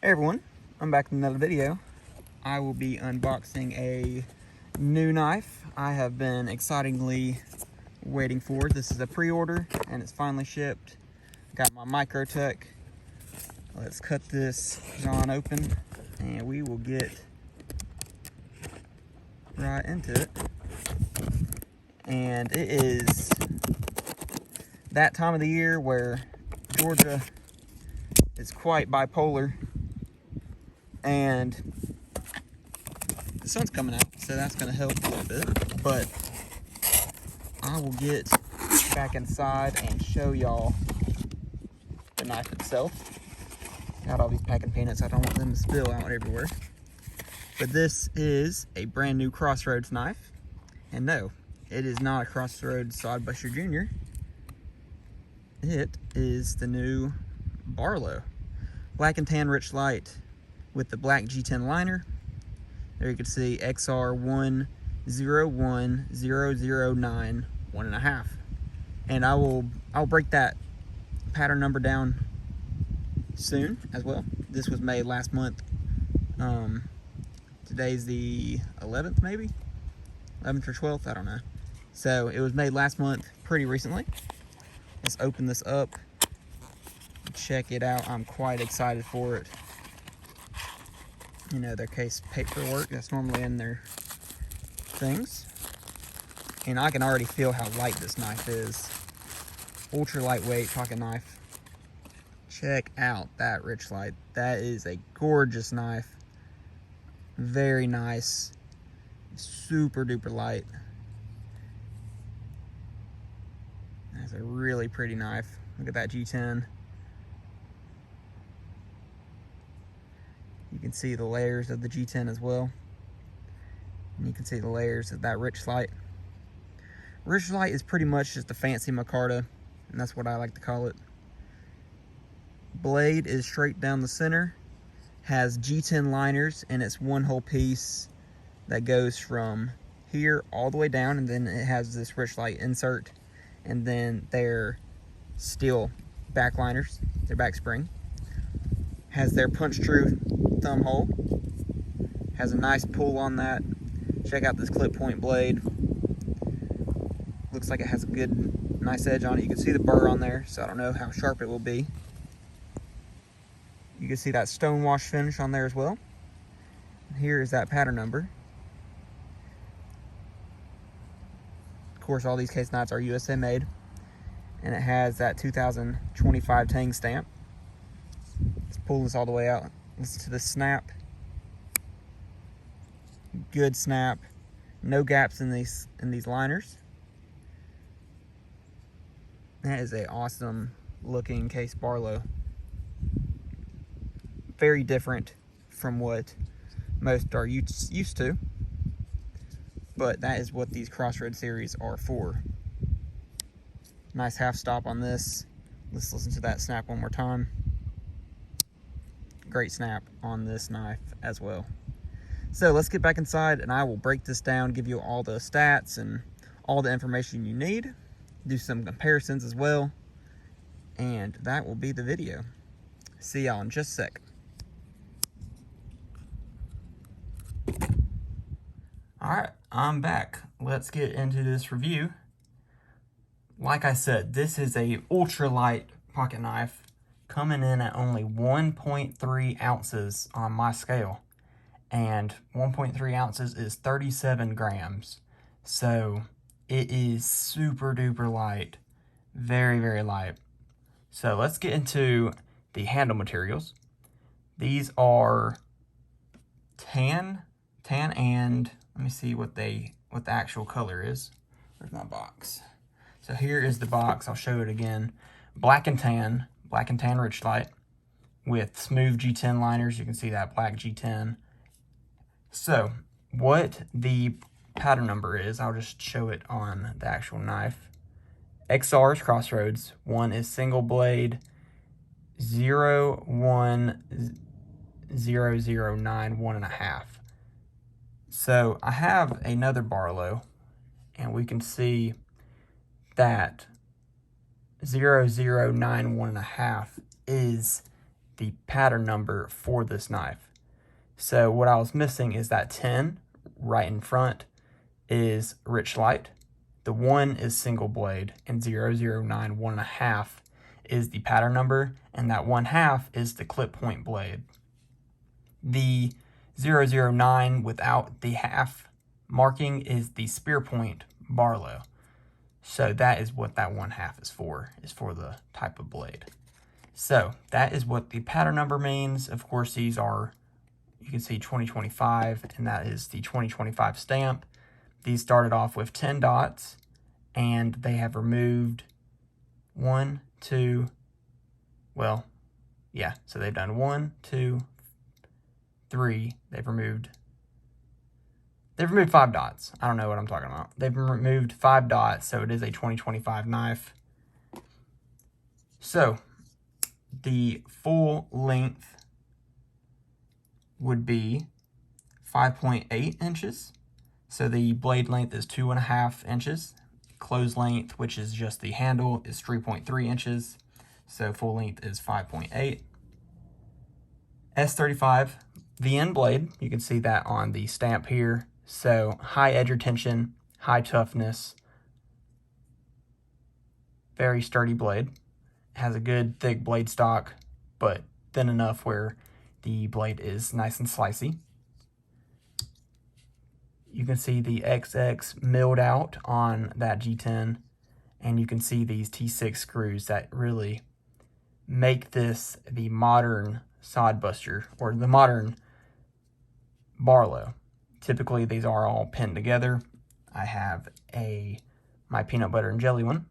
Hey everyone, I'm back with another video. I will be unboxing a new knife I have been excitingly waiting for. This is a pre-order and it's finally shipped. Got my Microtech. Let's cut this John open and we will get right into it. And it is that time of the year where Georgia is quite bipolar and the sun's coming out, so that's going to help a little bit. But I will get back inside and show y'all the knife itself. Got all these packing peanuts, I don't want them to spill out everywhere. But this is a brand new Crossroads knife. And no, it is not a Crossroads Sodbuster Jr. It is the new Barlow. Black and tan Richlite with the black G10 liner. There you can see XR101009 1.5. And I'll break that pattern number down soon as well. This was made last month. Today's the 11th, maybe 11th or 12th, I don't know. So it was made last month, pretty recently. Let's open this up, check it out. I'm quite excited for it. You know, their case paperwork that's normally in their things. And I can already feel how light this knife is. Ultra lightweight pocket knife. Check out that Richlite. That is a gorgeous knife. Very nice. Super duper light. That's a really pretty knife. Look at that G10. You can see the layers of the G10 as well. And you can see the layers of that Richlite. Richlite is pretty much just a fancy micarta, and that's what I like to call it. Blade is straight down the center. Has G10 liners, and it's one whole piece that goes from here all the way down, and then it has this Richlite insert, and then their steel back liners, their back spring. Has their punch-true thumb hole. Has a nice pull on that. Check out this clip point blade. Looks like it has a good, nice edge on it. You can see the burr on there, so I don't know how sharp it will be. You can see that stone wash finish on there as well. Here is that pattern number. Of course, all these case knives are USA made. And it has that 2025 Tang stamp. Let's pull this all the way out. Listen to the snap. Good snap. No gaps in these liners. That is a awesome looking case Barlow. Very different from what most are used to. But that is what these Crossroads series are for. Nice half stop on this. Let's listen to that snap one more time. Great snap on this knife as well. So let's get back inside and I will break this down, give you all the stats and all the information you need, do some comparisons as well, and that will be the video. See y'all in just a sec. Alright, I'm back. Let's get into this review. Like I said, this is a ultralight pocket knife coming in at only 1.3 ounces on my scale. And 1.3 ounces is 37 grams. So it is super duper light. Very, very light. So let's get into the handle materials. These are tan and let me see what the actual color is. Where's my box? So here is the box. I'll show it again. Black and tan Richlite with smooth G10 liners. You can see that black G10. So what the pattern number is, I'll just show it on the actual knife. XR is Crossroads. One is single blade 01009 1.5. So I have another Barlow, and we can see that 0091.5 is the pattern number for this knife. So what I was missing is that 10 right in front is Richlite. The 1 is single blade, and 009 1.5 is the pattern number, and that 1/2 is the clip point blade. The 009 without the half marking is the spear point Barlow. So that is what that 1/2 is for the type of blade. So that is what the pattern number means. Of course, these are, you can see 2025, and that is the 2025 stamp. These started off with 10 dots, and they have removed 1, 2, well, yeah, so they've done 1, 2, 3, they've removed 5 dots. I don't know what I'm talking about. They've removed 5 dots, so it is a 2025 knife. So the full length would be 5.8 inches. So the blade length is 2.5 inches. Close length, which is just the handle, is 3.3 inches. So full length is 5.8. S35, the end blade, you can see that on the stamp here. So high edge retention, high toughness, very sturdy blade. Has a good thick blade stock, but thin enough where the blade is nice and slicey. You can see the XX milled out on that G10, and you can see these T6 screws that really make this the modern sodbuster, or the modern Barlow. Typically, these are all pinned together. I have my peanut butter and jelly one.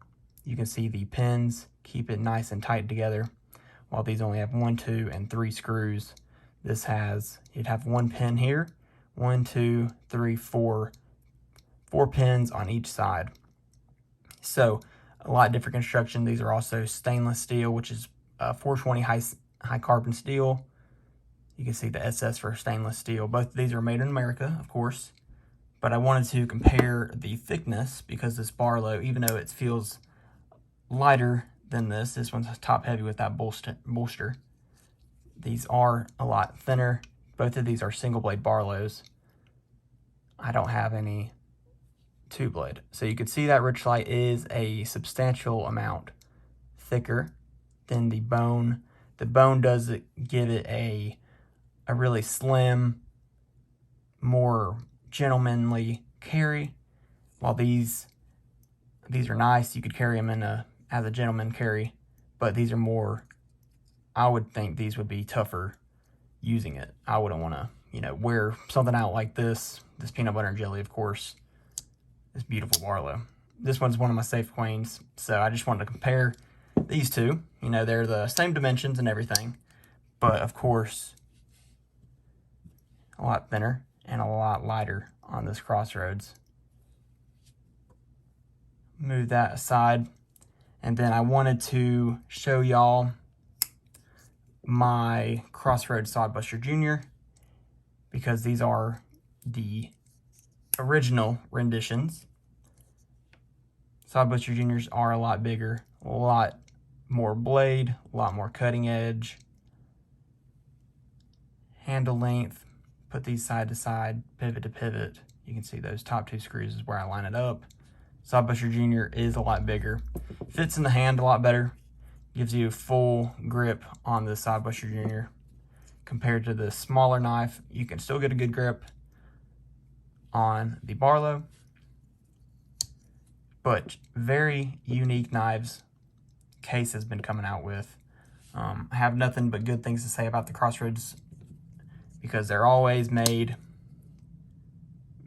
You can see the pins keep it nice and tight together, while these only have 1, 2, and 3 screws. This has, you'd have 1 pin here, 1, 2, 3, 4 pins on each side. So a lot different construction. These are also stainless steel, which is 420 high carbon steel. You can see the SS for stainless steel. Both of these are made in America, of course. But I wanted to compare the thickness, because this Barlow, even though it feels lighter than this one's top heavy with that bolster. These are a lot thinner. Both of these are single blade Barlows. I don't have any 2-blade. So you can see that Richlite is a substantial amount thicker than the bone. The bone does give it a really slim, more gentlemanly carry, while these are nice. You could carry them as a gentleman carry, but these are more, I would think these would be tougher using it. I wouldn't want to, wear something out like this peanut butter and jelly, of course, this beautiful Barlow. This one's one of my safe queens, so I just wanted to compare these two. They're the same dimensions and everything, but of course, a lot thinner and a lot lighter on this Crossroads. Move that aside. And then I wanted to show y'all my Crossroads Sodbuster Jr., because these are the original renditions. Sodbuster Juniors are a lot bigger, a lot more blade, a lot more cutting edge. Handle length, put these side to side, pivot to pivot. You can see those top 2 screws is where I line it up. Sodbuster Jr. is a lot bigger. Fits in the hand a lot better. Gives you full grip on the Sodbuster Jr. Compared to the smaller knife, you can still get a good grip on the Barlow. But very unique knives Case has been coming out with. I have nothing but good things to say about the Crossroads, because they're always made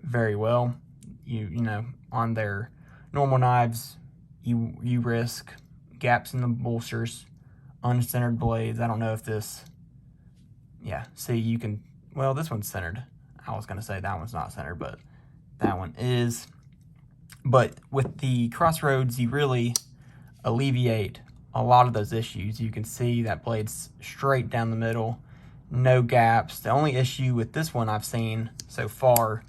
very well. You know, on their normal knives, you risk gaps in the bolsters, uncentered blades. I don't know if this, yeah, see, you can, well, this one's centered. I was going to say that one's not centered, but that one is. But with the Crossroads, you really alleviate a lot of those issues. You can see that blade's straight down the middle, no gaps. The only issue with this one I've seen so far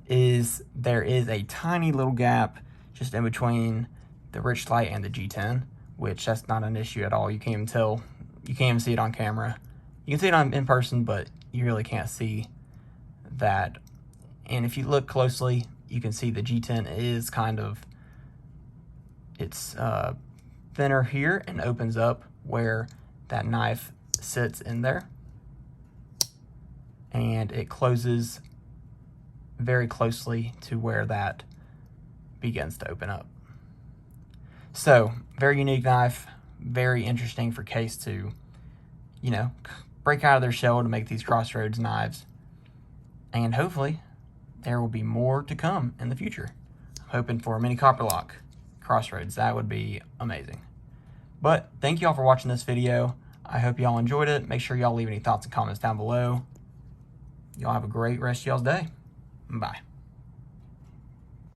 is there is a tiny little gap just in between the Richlite and the G10, which that's not an issue at all. You can't even tell You can't even see it on camera. You can see it in person, but you really can't see that. And if you look closely, you can see the G10 is kind of, it's thinner here and opens up where that knife sits in there. And it closes very closely to where that begins to open up. So, very unique knife, very interesting for Case to, you know, break out of their shell to make these Crossroads knives. And hopefully, there will be more to come in the future. I'm hoping for a mini copper lock Crossroads. That would be amazing. But thank you all for watching this video. I hope y'all enjoyed it. Make sure y'all leave any thoughts and comments down below. Y'all have a great rest of y'all's day. Bye.